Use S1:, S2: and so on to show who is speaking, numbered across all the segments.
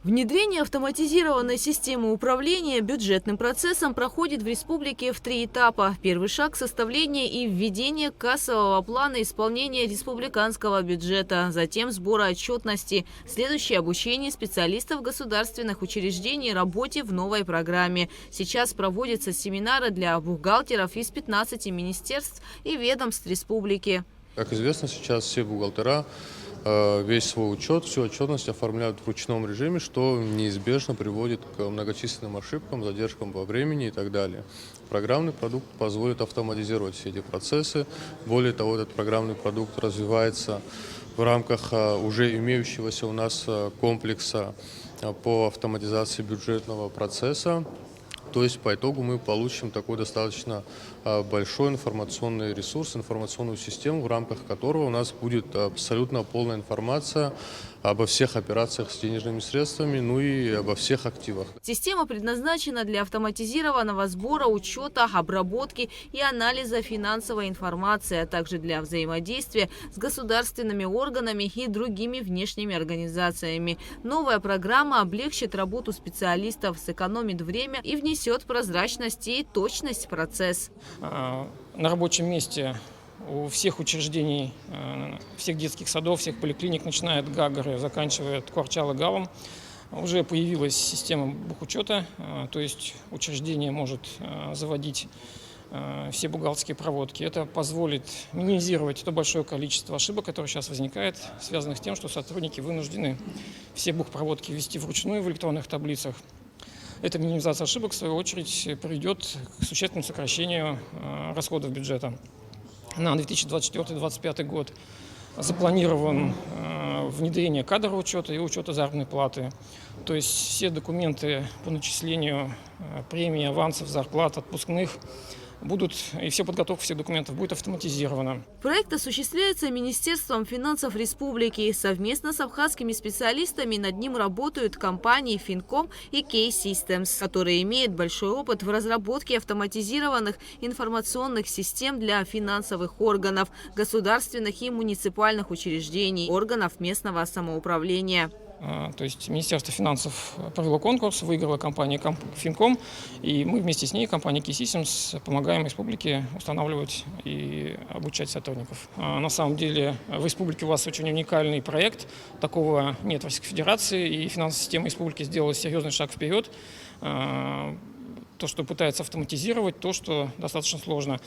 S1: Внедрение автоматизированной системы управления бюджетным процессом проходит в республике в 3 этапа. Первый шаг – составление и введение кассового плана исполнения республиканского бюджета, затем сбора отчетности. Следующее – обучение специалистов государственных учреждений работе в новой программе. Сейчас проводятся семинары для бухгалтеров из 15 министерств и ведомств республики.
S2: Как известно, сейчас все бухгалтера весь свой учет, всю отчетность оформляют в ручном режиме, что неизбежно приводит к многочисленным ошибкам, задержкам во времени и так далее. Программный продукт позволит автоматизировать все эти процессы. Более того, этот программный продукт развивается в рамках уже имеющегося у нас комплекса по автоматизации бюджетного процесса. То есть по итогу мы получим такой достаточно большой информационный ресурс, информационную систему, в рамках которого у нас будет абсолютно полная информация обо всех операциях с денежными средствами, ну и обо всех активах.
S1: Система предназначена для автоматизированного сбора, учета, обработки и анализа финансовой информации, а также для взаимодействия с государственными органами и другими внешними организациями. Новая программа облегчит работу специалистов, сэкономит время и внесет прозрачность и точность в процесс.
S3: На рабочем месте у всех учреждений, всех детских садов, всех поликлиник, начиная от Гагаря, заканчивая Тхуарчала-Гавом, уже появилась система бухучета, то есть учреждение может заводить все бухгалтерские проводки. Это позволит минимизировать то большое количество ошибок, которое сейчас возникает, связанных с тем, что сотрудники вынуждены все бухпроводки ввести вручную в электронных таблицах. Эта минимизация ошибок, в свою очередь, приведет к существенному сокращению расходов бюджета. На 2024-2025 год запланирован внедрение кадрового учета и учета заработной платы. То есть все документы по начислению премий, авансов, зарплат, отпускных будут, и вся подготовка всех документов будет автоматизирована.
S1: Проект осуществляется Министерством финансов республики. Совместно с абхазскими специалистами над ним работают компании Fincom и K-Systems, которые имеют большой опыт в разработке автоматизированных информационных систем для финансовых органов, государственных и муниципальных учреждений, органов местного самоуправления.
S3: То есть Министерство финансов провело конкурс, выиграла компания Fincom, и мы вместе с ней, компания K-Systems, помогаем республике устанавливать и обучать сотрудников. На самом деле в республике у вас очень уникальный проект, такого нет в Российской Федерации, и финансовая система республики сделала серьезный шаг вперед. То, что пытается автоматизировать, то, что достаточно сложно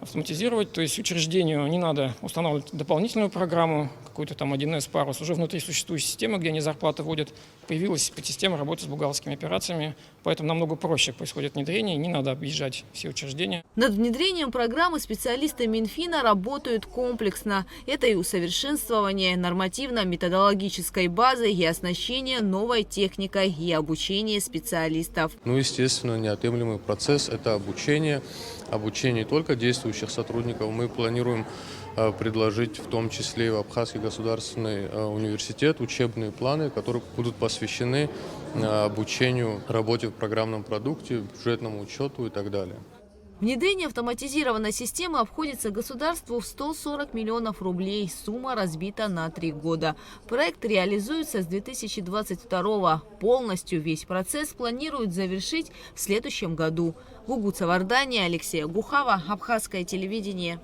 S3: автоматизировать. То есть учреждению не надо устанавливать дополнительную программу, какую-то там 1С парус. Уже внутри существующей системы, где они зарплаты вводят, появилась подсистема работы с бухгалтерскими операциями. Поэтому намного проще происходит внедрение, не надо объезжать все учреждения.
S1: Над внедрением программы специалисты Минфина работают комплексно. Это и усовершенствование нормативно-методологической базы, и оснащение новой техникой, и обучение специалистов.
S2: Ну, естественно, неотъемлемый процесс – это обучение. Обучение не только действующих сотрудников. Мы планируем предложить в том числе и в Абхазский государственный университет учебные планы, которые будут посвящены обучению работе в программном продукте, бюджетному учету и так далее.
S1: Внедрение автоматизированной системы обходится государству в 140 миллионов рублей. Сумма разбита на 3 года. Проект реализуется с 2022. Полностью весь процесс планируют завершить в следующем году. Гугуца Вардания, Алексея Гухава, Абхазское телевидение.